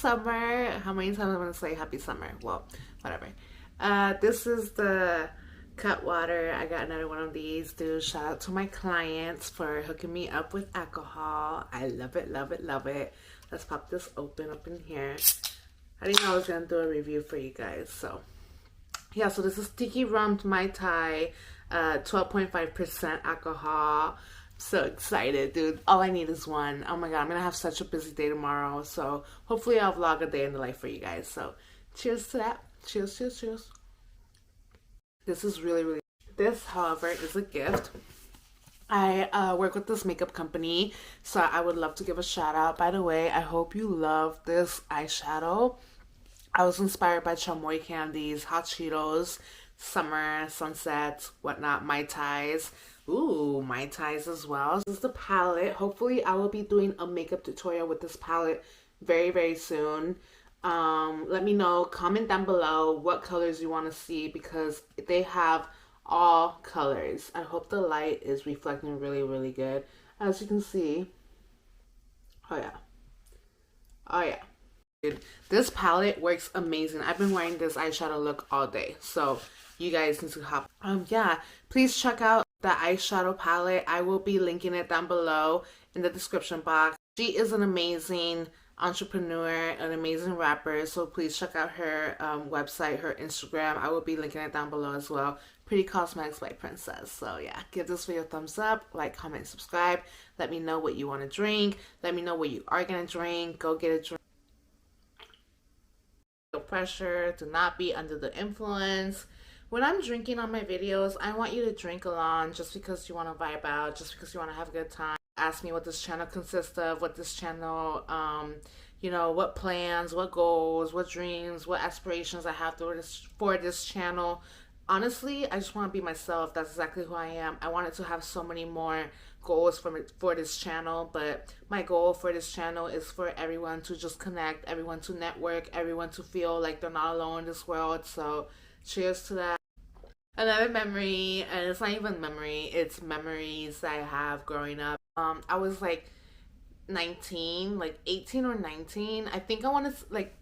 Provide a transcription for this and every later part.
summer. How many times am I going to say happy summer? Well, whatever. This is the cut water. I got another one of these, dude. Shout out to my clients for hooking me up with alcohol. I love it, love it, love it. Let's pop this open up in here. I didn't know I was going to do a review for you guys. So, yeah, so this is Tiki rum Mai Tai, 12.5% alcohol. So excited, dude. All I need is one. Oh my god, I'm gonna have such a busy day tomorrow. So hopefully I'll vlog a day in the life for you guys. So cheers to that. Cheers, cheers, cheers. This is really, really... This, however, is a gift. I work with this makeup company, so I would love to give a shout out. By the way, I hope you love this eyeshadow. I was inspired by chamoy candies, hot Cheetos, summer, sunsets, whatnot, Mai Tais. Ooh, Mai Tais as well. This is the palette. Hopefully, I will be doing a makeup tutorial with this palette very, very soon. Let me know, comment down below what colors you want to see because they have all colors. I hope the light is reflecting really, really good. As you can see, oh yeah, oh yeah. Dude, this palette works amazing. I've been wearing this eyeshadow look all day, so you guys need to hop. Yeah, please check out the eyeshadow palette. I will be linking it down below in the description box. She is an amazing entrepreneur, an amazing rapper, so please check out her website, her Instagram. I will be linking it down below as well. Pretty Cosmetics by Princess. So yeah, give this video a thumbs up, like, comment, subscribe. Let me know what you want to drink. Let me know what you are gonna drink. Go get a drink. No pressure. Do not be under the influence. When I'm drinking on my videos, I want you to drink along just because you want to vibe out, just because you want to have a good time. Ask me what this channel consists of, what this channel, you know, what plans, what goals, what dreams, what aspirations I have for this channel. Honestly, I just want to be myself. That's exactly who I am. I wanted to have so many more goals for this channel, but my goal for this channel is for everyone to just connect, everyone to network, everyone to feel like they're not alone in this world. So cheers to that. Another memory, and it's not even memory, it's memories that I have growing up. I was like 19, like 18 or 19. I think I want to, like,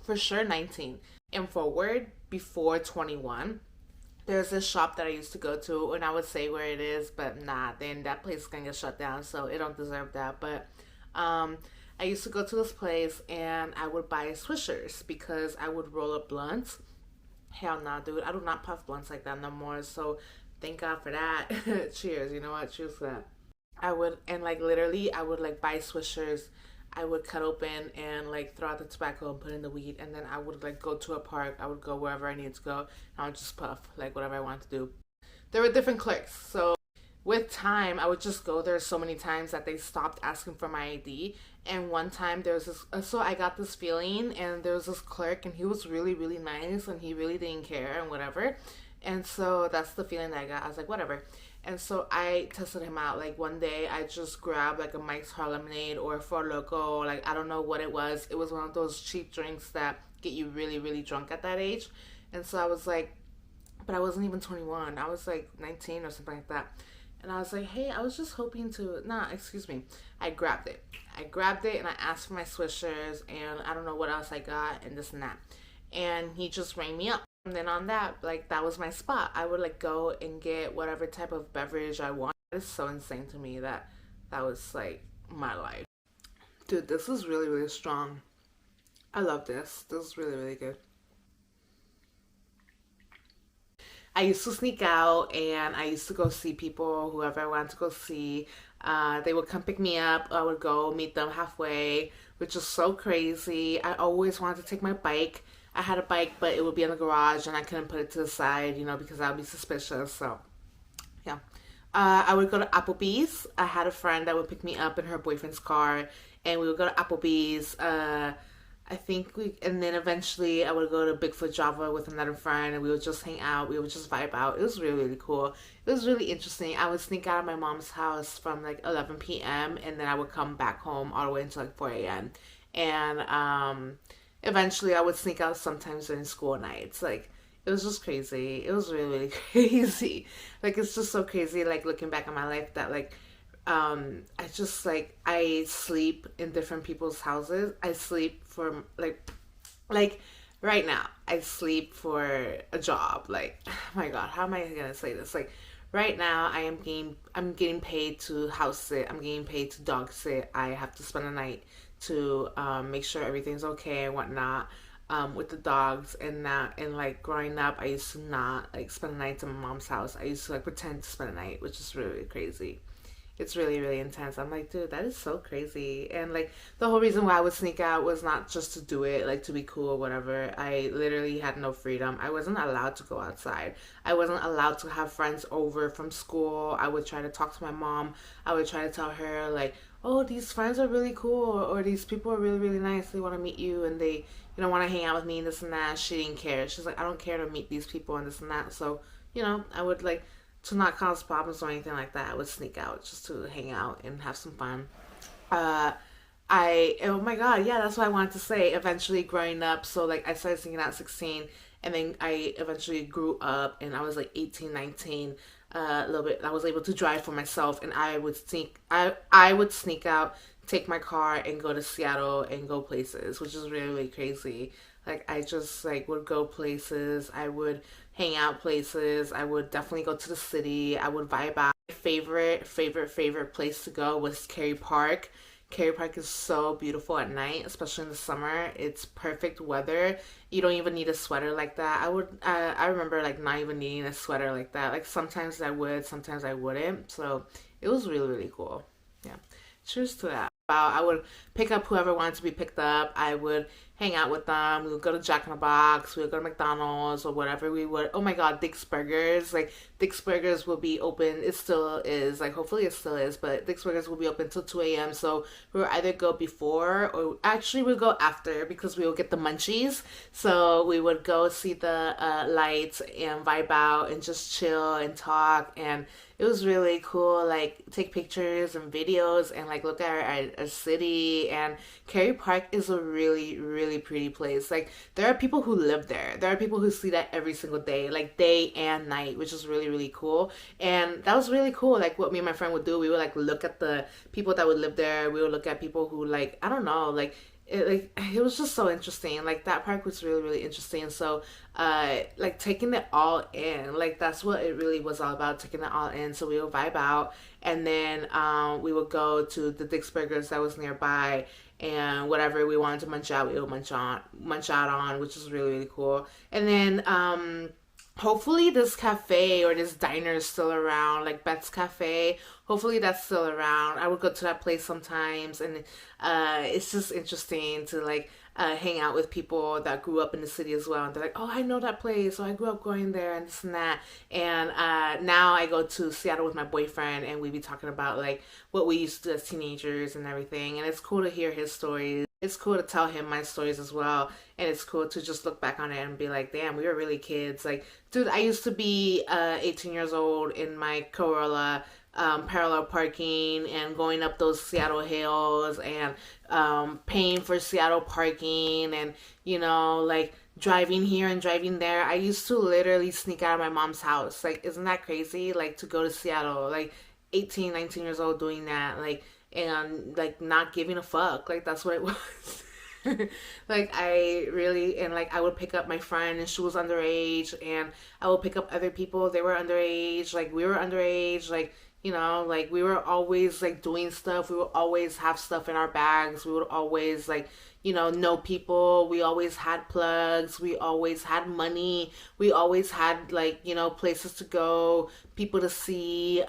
for sure 19 and forward, before 21. There's this shop that I used to go to, and I would say where it is, but nah, then that place is gonna get shut down, so it don't deserve that. But I used to go to this place, and I would buy swishers because I would roll up blunts. Hell nah, dude. I do not puff blunts like that no more. So thank God for that. Cheers. You know what? Cheers for that. I would, and like literally, I would like buy swishers. I would cut open and like throw out the tobacco and put in the weed. And then I would like go to a park. I would go wherever I needed to go. And I would just puff like whatever I wanted to do. There were different clerks. So with time, I would just go there so many times that they stopped asking for my ID. And one time there was this, so I got this feeling, and there was this clerk, and he was really, really nice, and he really didn't care and whatever. And so that's the feeling that I got. I was like, whatever. And so I tested him out. Like one day I just grabbed like a Mike's Hard Lemonade or a Four Loko. Like I don't know what it was. It was one of those cheap drinks that get you really, really drunk at that age. And so I was like, but I wasn't even 21. I was like 19 or something like that. And I was like, hey, I was just hoping to, nah, excuse me. I grabbed it. And I asked for my swishers, and I don't know what else I got and this and that. And he just rang me up. And then on that, like, that was my spot. I would like go and get whatever type of beverage I wanted. It's so insane to me that that was like my life. Dude, this is really, really strong. I love this. This is really, really good. I used to sneak out, and I used to go see people, whoever I wanted to go see. They would come pick me up. I would go meet them halfway, which is so crazy. I always wanted to take my bike. I had a bike, but it would be in the garage, and I couldn't put it to the side, you know, because I would be suspicious. So, yeah. I would go to Applebee's. I had a friend that would pick me up in her boyfriend's car, and we would go to Applebee's. And then eventually I would go to Bigfoot Java with another friend, and we would just hang out. We would just vibe out. It was really, really cool. It was really interesting. I would sneak out of my mom's house from like 11 p.m. and then I would come back home all the way until like 4 a.m. And eventually I would sneak out sometimes during school nights. Like, it was just crazy. It was really, really crazy. Like, it's just so crazy, like, looking back on my life that, like, I just like I sleep in different people's houses. I sleep for like right now I sleep for a job. Like, oh my god, how am I gonna say this? Like right now I'm getting paid to house sit. I'm getting paid to dog sit. I have to spend the night to make sure everything's okay and whatnot. With the dogs and that, and like growing up I used to not like spend the night at my mom's house. I used to like pretend to spend the night, which is really crazy. It's really, really intense. I'm like, dude, that is so crazy. And like the whole reason why I would sneak out was not just to do it, like to be cool or whatever. I literally had no freedom. I wasn't allowed to go outside. I wasn't allowed to have friends over from school. I would try to talk to my mom. I would try to tell her like, oh, these friends are really cool, or these people are really, really nice. They want to meet you and they, want to hang out with me and this and that. She didn't care. She's like, I don't care to meet these people and this and that. So, I would like to not cause problems or anything like that. I would sneak out just to hang out and have some fun. Uh, oh my god, yeah, that's what I wanted to say. Eventually growing up, so like I started singing at 16, and then I eventually grew up and I was like 18, 19, a little bit. I was able to drive for myself, and I would sneak out, take my car and go to Seattle and go places, which is really, really crazy. Like I just like would go places. I would hang out places. I would definitely go to the city. I would vibe out. My favorite place to go was Cary Park. Cary Park is so beautiful at night, especially in the summer. It's perfect weather. You don't even need a sweater like that. I remember like not even needing a sweater like that. Like sometimes I would, sometimes I wouldn't. So it was really, really cool. Yeah. Cheers to that. I would pick up whoever wanted to be picked up. I would hang out with them. We would go to Jack in the Box. We would go to McDonald's or whatever we would. Oh my God, Dick's Burgers. Like Dick's Burgers will be open. It still is. Like hopefully it still is. But Dick's Burgers will be open till 2 a.m. So we would either go before or actually we'd go after because we would get the munchies. So we would go see the lights and vibe out and just chill and talk. And it was really cool. Like take pictures and videos and like look at our city. And Cary Park is a really, really pretty place. Like there are people who live there. There are people who see that every single day, like day and night, which is really, really cool. And that was really cool. Like what me and my friend would do, we would like look at the people that would live there. We would look at people who like, I don't know, it was just so interesting. Like that park was really, really interesting. So like taking it all in, like that's what it really was all about, taking it all in. So we would vibe out, and then we would go to the Dick's Burgers that was nearby, and whatever we wanted to munch out, we would munch out on, which is really, really cool. And then hopefully this cafe or this diner is still around, like Bet's Cafe. Hopefully that's still around. I would go to that place sometimes, and it's just interesting to like hang out with people that grew up in the city as well. And they're like, oh, I know that place, so I grew up going there and this and that. And now I go to Seattle with my boyfriend, and we be talking about like what we used to do as teenagers and everything. And it's cool to hear his stories. It's cool to tell him my stories as well. And it's cool to just look back on it and be like, damn, we were really kids. Like, dude, I used to be 18 years old in my Corolla, parallel parking and going up those Seattle hills and paying for Seattle parking and, like driving here and driving there. I used to literally sneak out of my mom's house. Like, isn't that crazy? Like, to go to Seattle, like 18, 19 years old doing that, like, and like not giving a fuck. Like, that's what it was. Like I really, and like I would pick up my friend and she was underage, and I would pick up other people, they were underage, like we were underage, like like we were always like doing stuff. We would always have stuff in our bags. We would always like, know people. We always had plugs. We always had money. We always had like, places to go, people to see,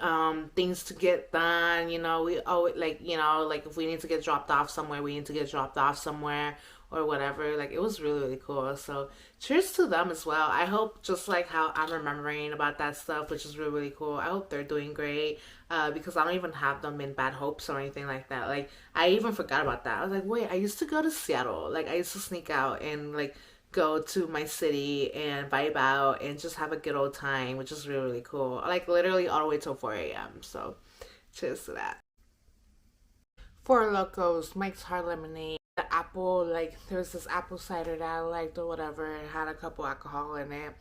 things to get done. We always like, like if we need to get dropped off somewhere, we need to get dropped off somewhere or whatever. Like it was really, really cool. So cheers to them as well. I hope just like how I'm remembering about that stuff, which is really, really cool. I hope they're doing great. Because I don't even have them in bad hopes or anything like that. Like I even forgot about that. I was like, wait, I used to go to Seattle. Like I used to sneak out and like go to my city and vibe out and just have a good old time, which is really, really cool. Like literally all the way till 4 a.m. So cheers to that. Four Locos, Mike's Hard Lemonade. The apple, like there was this apple cider that I liked or whatever. It had a couple alcohol in it.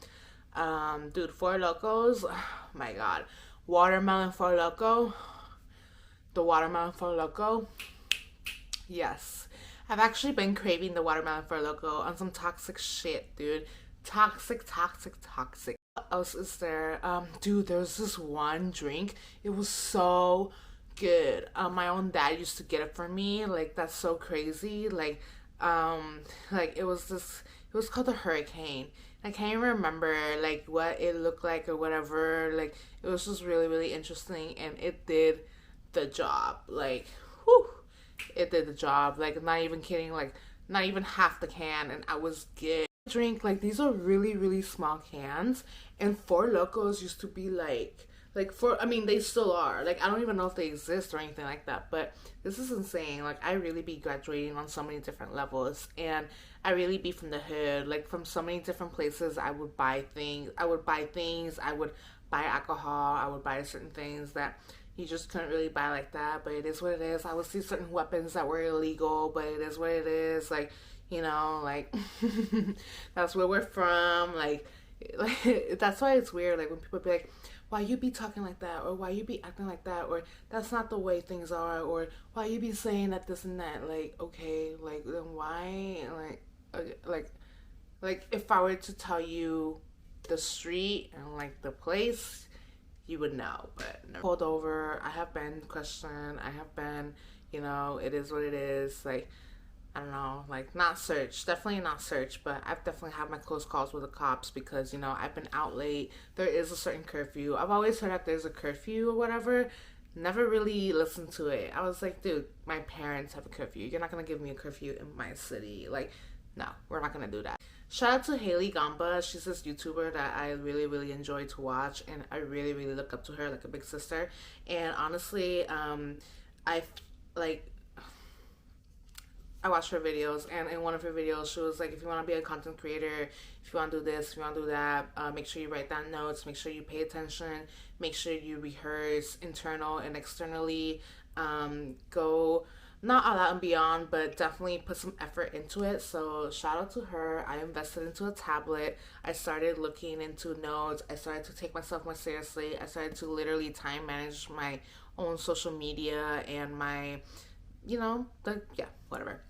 Dude, Four Locos, oh my god. Watermelon Four Loco, the watermelon for loco. Yes. I've actually been craving the watermelon for loco on some toxic shit, dude. Toxic, toxic, toxic. What else is there? Dude, there's this one drink. It was so good. My own dad used to get it for me. Like, that's so crazy. Like it was this. It was called the Hurricane. I can't even remember like what it looked like or whatever. Like, it was just really, really interesting, and it did the job. Like, whew, it did the job. Like, not even kidding. Like, not even half the can, and I was good. Drink, like, these are really, really small cans, and Four Locos used to be like for, I mean, they still are. Like, I don't even know if they exist or anything like that, but this is insane. Like, I really be graduating on so many different levels, and I really be from the hood. Like, from so many different places, I would buy things. I would buy alcohol. I would buy certain things that you just couldn't really buy like that, but it is what it is. I would see certain weapons that were illegal, but it is what it is. Like, like, that's where we're from. Like, that's why it's weird. Like, when people be like, why you be talking like that, or why you be acting like that, or that's not the way things are, or why you be saying that this and that. Like, okay, like, then why? Like if I were to tell you the street and like the place, you would know. But no. Pulled over, I have been questioned, I have been, it is what it is. Like, I don't know, like, not searched, definitely not searched, but I've definitely had my close calls with the cops because, I've been out late. There is a certain curfew. I've always heard that there's a curfew or whatever. Never really listened to it. I was like, dude, my parents have a curfew. You're not going to give me a curfew in my city. Like, no, we're not going to do that. Shout out to Haley Gamba. She's this YouTuber that I really, really enjoy to watch, and I really, really look up to her like a big sister. And honestly, I watched her videos, and in one of her videos, she was like, if you want to be a content creator, if you want to do this, if you want to do that, make sure you write down notes, make sure you pay attention, make sure you rehearse internal and externally, go not all out and beyond, but definitely put some effort into it. So shout out to her. I invested into a tablet. I started looking into notes. I started to take myself more seriously. I started to literally time manage my own social media and my, whatever.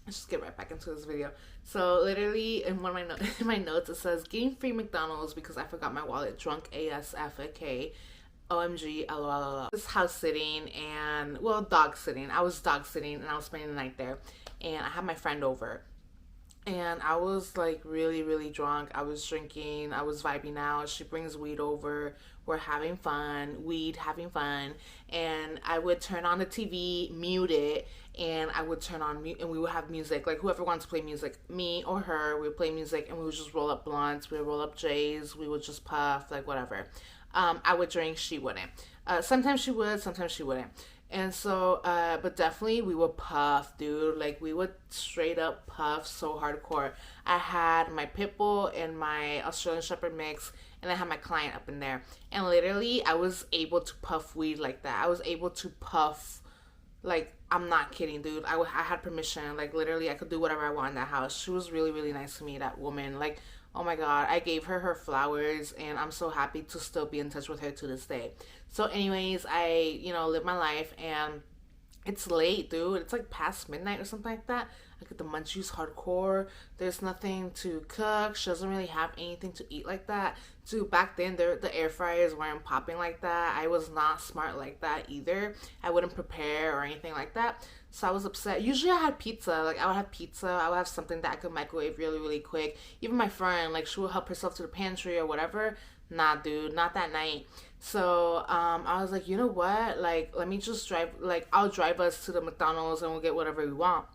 Let's just get right back into this video. So literally in one of in my notes, it says getting free McDonald's because I forgot my wallet, drunk ASF, okay. OMG, LOL. This house sitting and, well, dog sitting. I was dog sitting and I was spending the night there. And I had my friend over. And I was like really, really drunk. I was drinking. I was vibing out. She brings weed over. We're having fun. Having fun. And I would turn on the TV, mute it, and I would turn on and we would have music. Like, whoever wants to play music, me or her, we would play music, and we would just roll up blunts. We would roll up J's. We would just puff, like, whatever. I would drink. She wouldn't. Sometimes she would. Sometimes she wouldn't. And so, but definitely we would puff, dude. Like, we would straight up puff so hardcore. I had my Pitbull and my Australian Shepherd mix, and I had my client up in there. And literally, I was able to puff weed like that. I was able to puff, like, I'm not kidding, dude. I had permission. Like, literally, I could do whatever I want in that house. She was really, really nice to me, that woman. Like, oh my God, I gave her flowers, and I'm so happy to still be in touch with her to this day. So anyways, I, live my life, and it's late, dude. It's like past midnight or something like that. I get the munchies hardcore. There's nothing to cook. She doesn't really have anything to eat like that. Dude, back then, the air fryers weren't popping like that. I was not smart like that either. I wouldn't prepare or anything like that. So I was upset. Usually I had pizza. Like, I would have pizza. I would have something that I could microwave really, really quick. Even my friend, like, she would help herself to the pantry or whatever. Nah, dude, not that night. So I was like, you know what? Like, let me just drive. Like, I'll drive us to the McDonald's and we'll get whatever we want.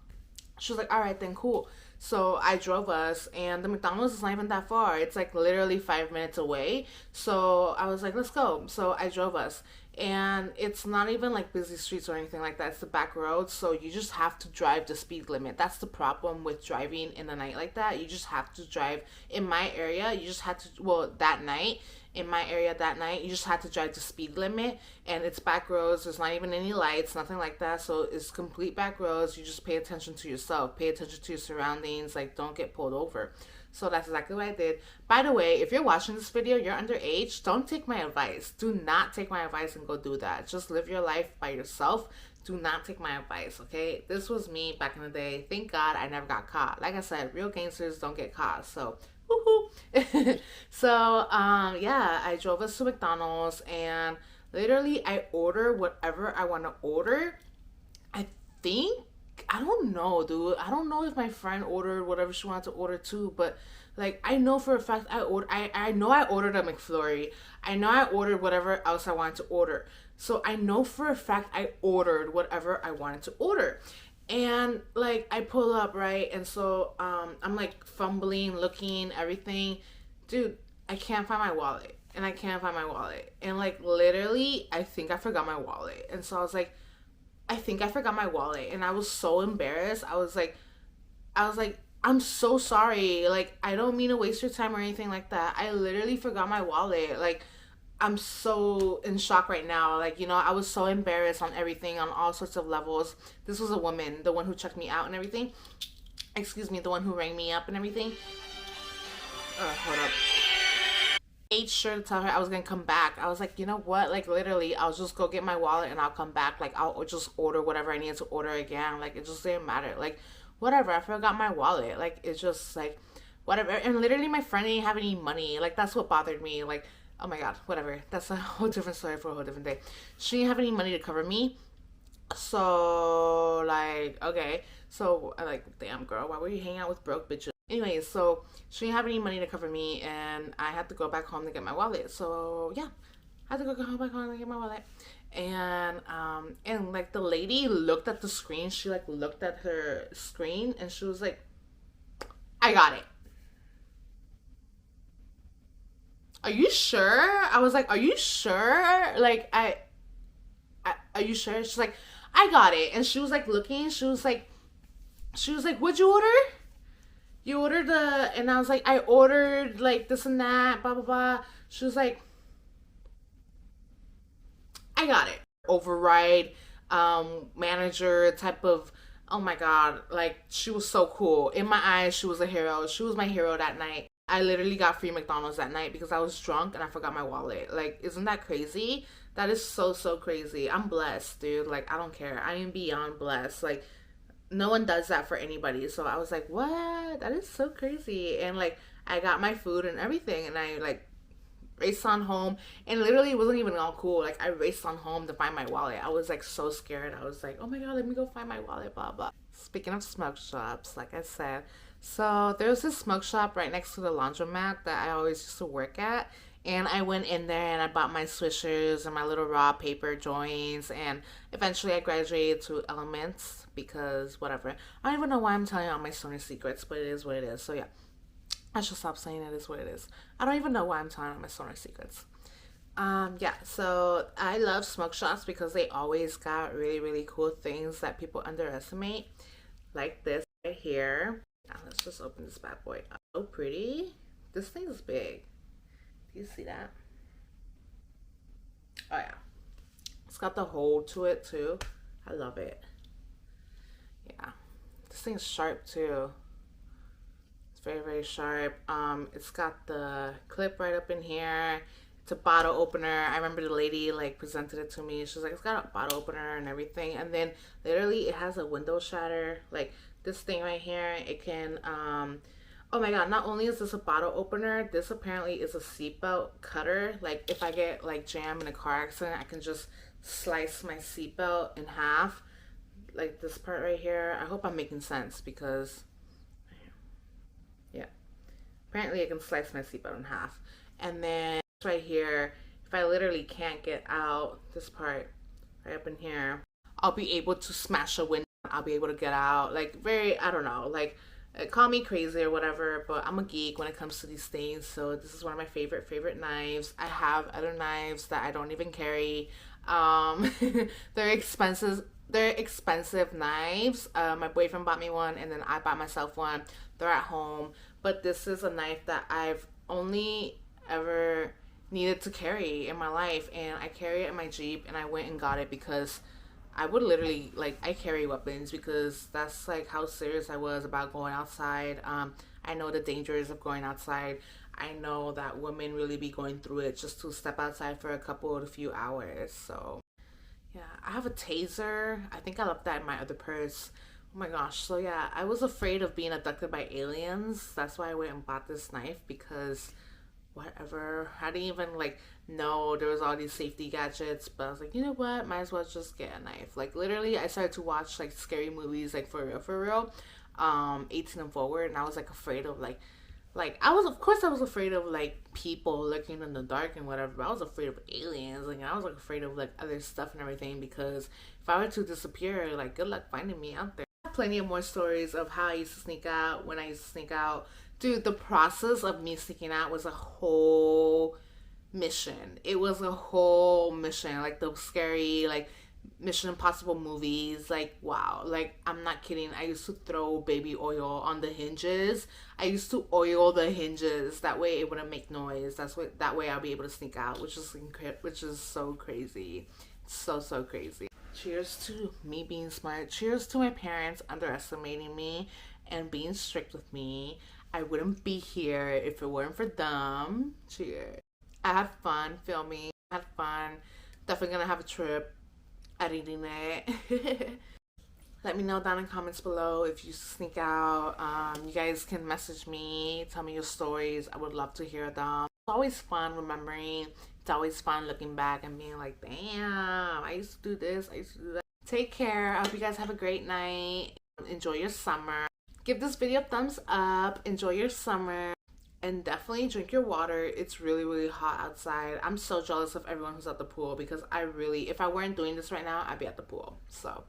She was like, all right, then cool. So I drove us, and the McDonald's is not even that far. It's like literally 5 minutes away. So I was like, let's go. So I drove us, and it's not even like busy streets or anything like that. It's the back roads. So you just have to drive the speed limit. That's the problem with driving in the night like that. You just have to drive. In my area, you just had to, well, that night, in my area that night, you just had to drive the speed limit, and it's back roads. There's not even any lights, nothing like that. So it's complete back roads. You just pay attention to yourself, pay attention to your surroundings. lanes, like don't get pulled over. So that's exactly what I did. By the way, if you're watching this video, you're underage, don't take my advice. Do not take my advice and go do that. Just live your life by yourself. Do not take my advice, okay? This was me back in the day. Thank God I never got caught. Like I said, real gangsters don't get caught. So, woohoo. So, yeah, I drove us to McDonald's and literally I order whatever I want to order. I think, I don't know, dude. I don't know if my friend ordered whatever she wanted to order too, but like I know for a fact I know I ordered a McFlurry. I know I ordered whatever else I wanted to order. So I know for a fact I ordered whatever I wanted to order. And like I pull up, right? And so I'm like fumbling, looking, everything. Dude, I can't find my wallet. And I can't find my wallet. And like literally, I think I forgot my wallet. And so I was like, I think I forgot my wallet. And I was so embarrassed. I was like, I'm so sorry. Like, I don't mean to waste your time or anything like that. I literally forgot my wallet. Like, I'm so in shock right now. Like, you know, I was so embarrassed on everything, on all sorts of levels. This was a woman, the one who checked me out and everything. Excuse me, the one who rang me up and everything. Hold up. Made sure to tell her I was gonna come back. I was like, you know what? Like, literally, I'll just go get my wallet and I'll come back. Like, I'll just order whatever I needed to order again. Like, it just didn't matter. Like, whatever. I forgot my wallet. Like, it's just like, whatever. And literally, my friend didn't have any money. Like, that's what bothered me. Like, oh my God, whatever. That's a whole different story for a whole different day. She didn't have any money to cover me. So, like, okay. So, I like, damn, girl, why were you hanging out with broke bitches? Anyways, so she didn't have any money to cover me, and I had to go back home to get my wallet. So, yeah, I had to go back home to get my wallet. And like, the lady looked at the screen. She, like, looked at her screen, and she was like, I got it. Are you sure? I was like, are you sure? Like, are you sure? She's like, I got it. And she was like looking. She was like, what'd you order? You ordered and I was like, I ordered like this and that, blah, blah, blah. She was like, I got it. Override, manager type of, oh my God. Like, she was so cool. In my eyes, she was a hero. She was my hero that night. I literally got free McDonald's that night because I was drunk and I forgot my wallet. Like, isn't that crazy? That is so, so crazy. I'm blessed, dude. Like, I don't care. I am beyond blessed. Like, no one does that for anybody. So I was like, what? That is so crazy. And like, I got my food and everything, and I like raced on home. And literally, it wasn't even all cool. Like, I raced on home to find my wallet. I was like so scared. I was like, oh my God, let me go find my wallet, blah, blah. Speaking of smoke shops, like I said, so there was this smoke shop right next to the laundromat that I always used to work at. And I went in there and I bought my swishers and my little raw paper joints. And eventually I graduated to Elements because whatever. I don't even know why I'm telling you all my stoner secrets, but it is what it is. So yeah, I should stop saying it is what it is. I don't even know why I'm telling you all my stoner secrets. Yeah, so I love smoke shops because they always got really, really cool things that people underestimate. Like this right here. Now let's just open this bad boy up. So pretty. This thing is big. You see that? Oh yeah. It's got the hole to it too. I love it. Yeah. This thing's sharp too. It's very, very sharp. It's got the clip right up in here. It's a bottle opener. I remember the lady like presented it to me. She was like, it's got a bottle opener and everything. And then literally it has a window shatter. Like this thing right here, it can oh my God, not only is this a bottle opener, this apparently is a seatbelt cutter. Like if I get like jammed in a car accident, I can just slice my seatbelt in half. Like this part right here. I hope I'm making sense because, yeah. Apparently I can slice my seatbelt in half. And then right here, if I literally can't get out, this part right up in here, I'll be able to smash a window. I'll be able to get out. Like very, I don't know, like, call me crazy or whatever, but I'm a geek when it comes to these things. So this is one of my favorite knives. I have other knives that I don't even carry. They're expensive. They're expensive knives. My boyfriend bought me one, and then I bought myself one. They're at home, but this is a knife that I've only ever needed to carry in my life, and I carry it in my Jeep, and I went and got it because I would literally, like, I carry weapons because that's like how serious I was about going outside. I know the dangers of going outside. I know that women really be going through it just to step outside for a couple of few hours. So yeah, I have a taser. I think I left that in my other purse. Oh my gosh. So yeah, I was afraid of being abducted by aliens. That's why I went and bought this knife because whatever. I didn't even like know there was all these safety gadgets, but I was like, you know what? Might as well just get a knife. Like literally, I started to watch like scary movies, like for real, 18 and forward, and I was like afraid of like I was, of course I was afraid of like people lurking in the dark and whatever, but I was afraid of aliens. Like I was like afraid of like other stuff and everything because if I were to disappear, like good luck finding me out there. I have plenty of more stories of how I used to sneak out, when I used to sneak out. Dude, the process of me sneaking out was a whole mission. It was a whole mission. Like the scary, like Mission Impossible movies. Like, wow. Like, I'm not kidding. I used to throw baby oil on the hinges. I used to oil the hinges. That way it wouldn't make noise. That way I'll be able to sneak out, which is so crazy. So, so crazy. Cheers to me being smart. Cheers to my parents underestimating me and being strict with me. I wouldn't be here if it weren't for them. Cheers. I had fun filming. I had fun. Definitely gonna have a trip editing it. Let me know down in the comments below if you sneak out. You guys can message me, tell me your stories. I would love to hear them. It's always fun remembering. It's always fun looking back and being like, damn, I used to do this, I used to do that. Take care. I hope you guys have a great night. Enjoy your summer. Give this video a thumbs up. Enjoy your summer. And definitely drink your water. It's really, really hot outside. I'm so jealous of everyone who's at the pool because if I weren't doing this right now, I'd be at the pool. So